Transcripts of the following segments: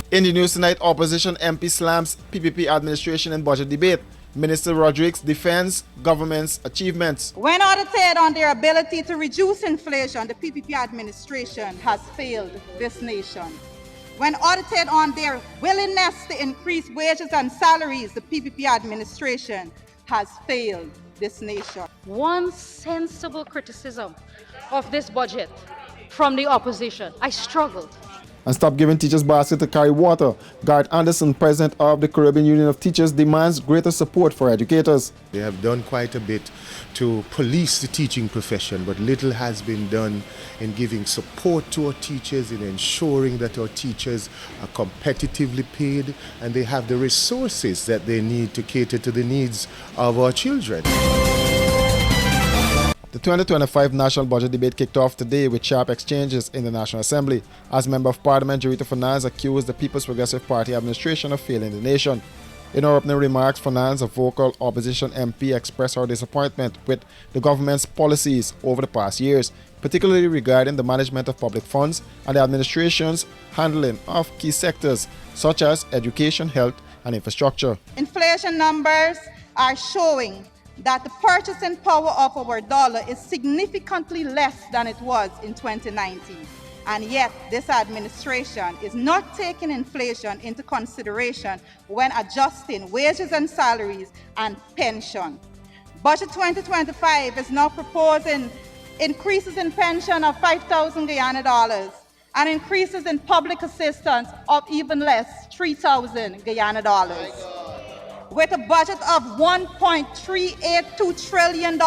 In the news tonight, opposition MP slams PPP administration in budget debate. Minister Rodriguez defends government's achievements. When audited on their ability to reduce inflation, the PPP administration has failed this nation. When audited on their willingness to increase wages and salaries, the PPP administration has failed this nation. One sensible criticism of this budget from the opposition. I struggled. And stop giving teachers basket to carry water. Garth Anderson, president of the Caribbean Union of Teachers, demands greater support for educators. They have done quite a bit to police the teaching profession, but little has been done in giving support to our teachers, in ensuring that our teachers are competitively paid and they have the resources that they need to cater to the needs of our children. The 2025 national budget debate kicked off today with sharp exchanges in the National Assembly as Member of Parliament Jarita Fernandes accused the People's Progressive Party administration of failing the nation. In her opening remarks, Fernandes, a vocal opposition MP, expressed her disappointment with the government's policies over the past years, particularly regarding the management of public funds and the administration's handling of key sectors such as education, health, and infrastructure. Inflation numbers are showing that the purchasing power of our dollar is significantly less than it was in 2019. And yet, this administration is not taking inflation into consideration when adjusting wages and salaries and pension. Budget 2025 is now proposing increases in pension of 5,000 Guyana dollars and increases in public assistance of even less, 3,000 Guyana dollars. With a budget of $1.382 trillion,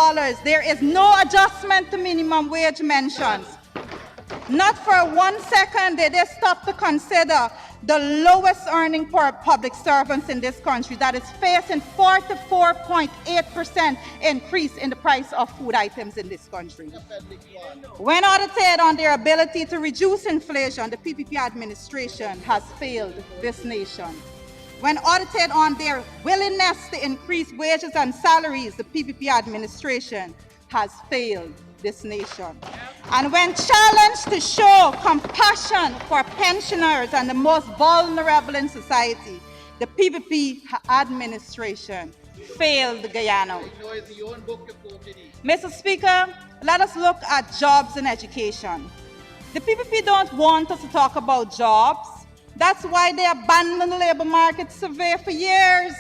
there is no adjustment to minimum wage mentions. Not for 1 second did they stop to consider the lowest earning public servants in this country that is facing 44.8% increase in the price of food items in this country. When audited on their ability to reduce inflation, the PPP administration has failed this nation. When audited on their willingness to increase wages and salaries, the PPP administration has failed this nation. And when challenged to show compassion for pensioners and the most vulnerable in society, the PPP administration failed Guyana. Mr. Speaker, let us look at jobs and education. The PPP don't want us to talk about jobs. That's why they abandoned the labor market survey for years.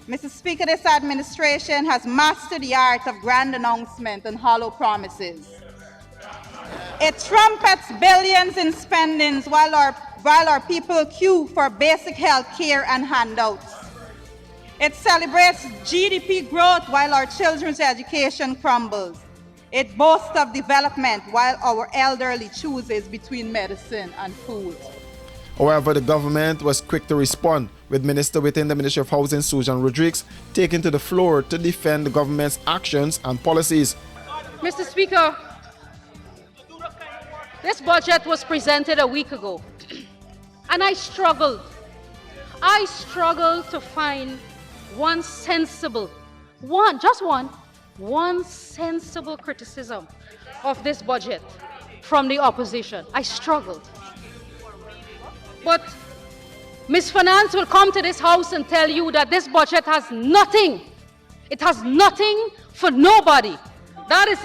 Mr. Speaker, this administration has mastered the art of grand announcement and hollow promises. It trumpets billions in spendings while our people queue for basic health care and handouts. It celebrates GDP growth while our children's education crumbles. It boasts of development while our elderly chooses between medicine and food. However, the government was quick to respond, with Minister within the Ministry of Housing, Susan Rodriguez, taking to the floor to defend the government's actions and policies. Mr. Speaker, this budget was presented a week ago, and I struggled. I struggled to find one sensible criticism of this budget from the opposition. I struggled. But Ms. Fernandes will come to this house and tell you that this budget has nothing. It has nothing for nobody. That is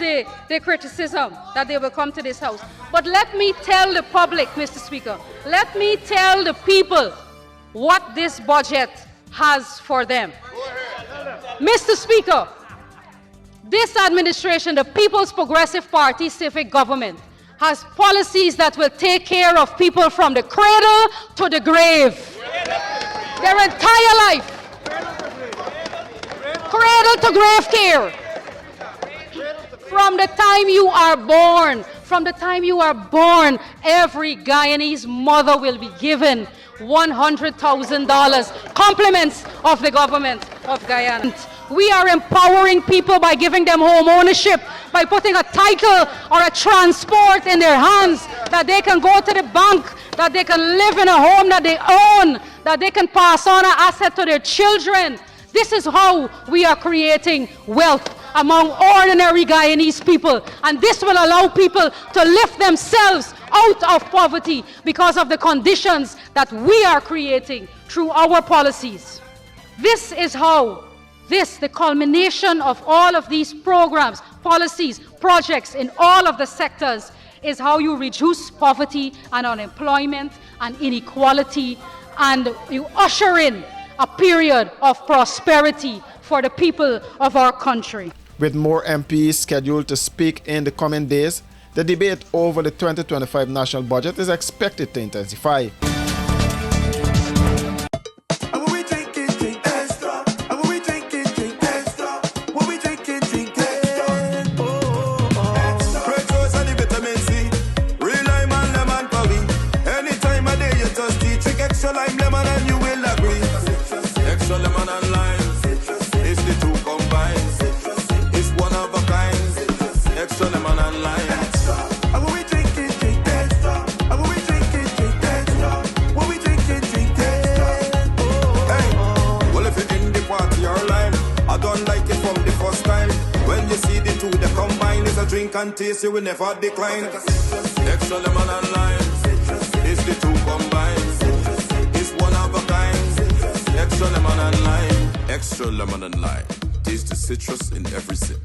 the criticism that they will come to this house. But let me tell the public, Mr. Speaker, let me tell the people what this budget has for them. Mr. Speaker, this administration, the People's Progressive Party civic government, has policies that will take care of people from the cradle to the grave. Their entire life. Cradle to grave care. From the time you are born, every Guyanese mother will be given $100,000, compliments of the government of Guyana. We are empowering people by giving them home ownership, by putting a title or a transport in their hands, that they can go to the bank, that they can live in a home that they own, that they can pass on an asset to their children. This is how we are creating wealth. among ordinary Guyanese people. And this will allow people to lift themselves out of poverty because of the conditions that we are creating through our policies. This is how the culmination of all of these programs, policies, projects in all of the sectors is how you reduce poverty and unemployment and inequality, and you usher in a period of prosperity for the people of our country. With more MPs scheduled to speak in the coming days, the debate over the 2025 national budget is expected to intensify. Extra lime, lemon, and you will agree. Extra lemon and lime, it's the two combined. It's one of a kind. Extra lemon and lime. Extra, and when we drink it, drink extra. And when we drink it, drink extra. When we drink it, drink extra. Hey, well if you're in the party or line, I don't like it from the first time. When you see the two, they combine, it's a drink and taste, you will never decline. Extra lemon and lime, it's the two combined. Extra lemon and lime. Extra lemon and lime. Taste the citrus in every sip.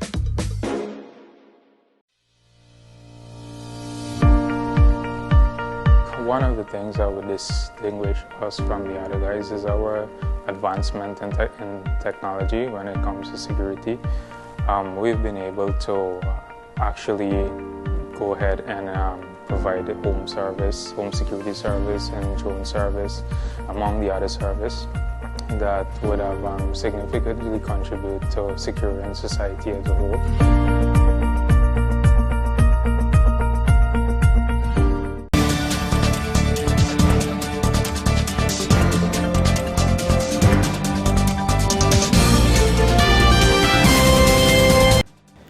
One of the things that would distinguish us from the other guys is our advancement in technology when it comes to security. We've been able to actually go ahead and provide home security service and drone service among the other service that would have significantly contributed to securing society as a whole.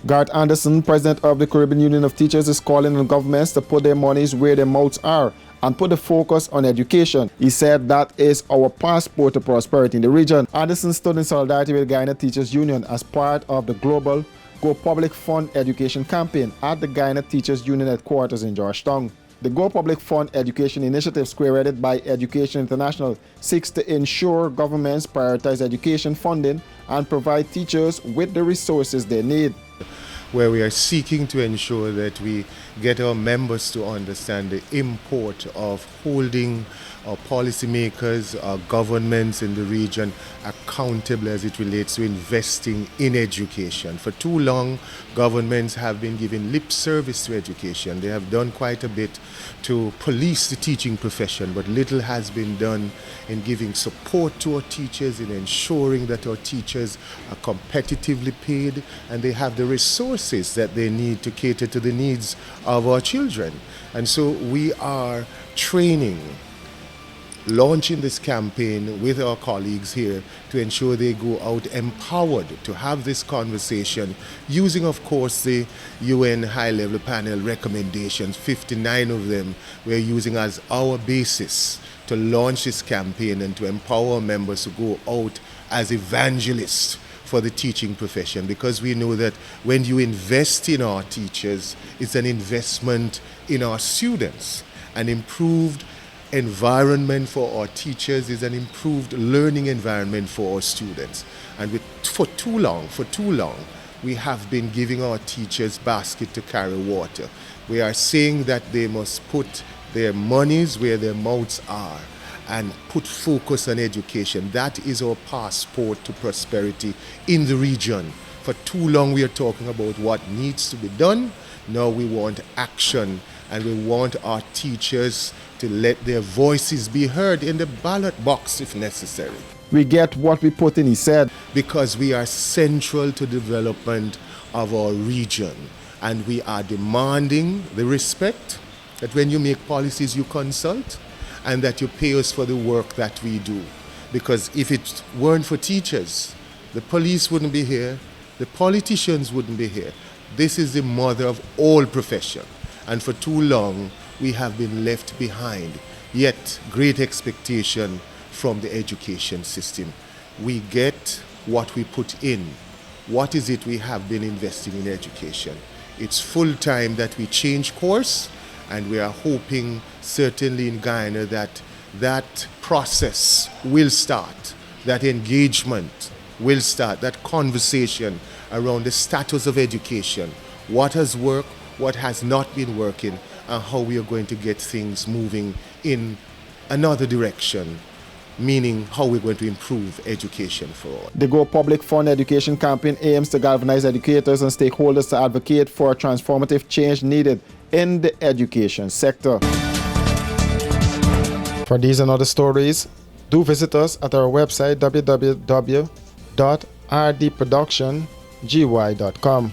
Garth Anderson, president of the Caribbean Union of Teachers, is calling on governments to put their monies where their mouths are and put the focus on education. He said that is our passport to prosperity in the region. Anderson stood in solidarity with Guyana Teachers Union as part of the global Go Public Fund Education campaign at the Guyana Teachers Union headquarters in Georgetown. The Go Public Fund Education Initiative, spearheaded by Education International, seeks to ensure governments prioritize education funding and provide teachers with the resources they need. Where we are seeking to ensure that we get our members to understand the import of holding our policymakers, our governments in the region accountable as it relates to investing in education. For too long, governments have been giving lip service to education. They have done quite a bit to police the teaching profession, but little has been done in giving support to our teachers, in ensuring that our teachers are competitively paid and they have the resources that they need to cater to the needs of our children. And so we are launching this campaign with our colleagues here to ensure they go out empowered to have this conversation using, of course, the UN high-level panel recommendations. 59 of them we're using as our basis to launch this campaign and to empower members to go out as evangelists for the teaching profession, because we know that when you invest in our teachers, it's an investment in our students. An improved environment for our teachers is an improved learning environment for our students. And for too long, we have been giving our teachers basket to carry water. We are saying that they must put their monies where their mouths are and put focus on education. That is our passport to prosperity in the region. For too long we are talking about what needs to be done. Now we want action, and we want our teachers to let their voices be heard in the ballot box if necessary. We get what we put in, he said. Because we are central to development of our region, and we are demanding the respect that when you make policies you consult and that you pay us for the work that we do. Because if it weren't for teachers, the police wouldn't be here, the politicians wouldn't be here. This is the mother of all profession, and for too long we have been left behind. Yet great expectation from the education system. We get what we put in. what is it we have been investing in education. It's full time that we change course, and we are hoping certainly in Guyana that that process will start, that engagement will start, that conversation around the status of education, what has worked, what has not been working, and how we are going to get things moving in another direction, meaning how we're going to improve education for all. The Go Public Fund Education campaign aims to galvanize educators and stakeholders to advocate for a transformative change needed in the education sector. For these and other stories, do visit us at our website www.rdproductiongy.com.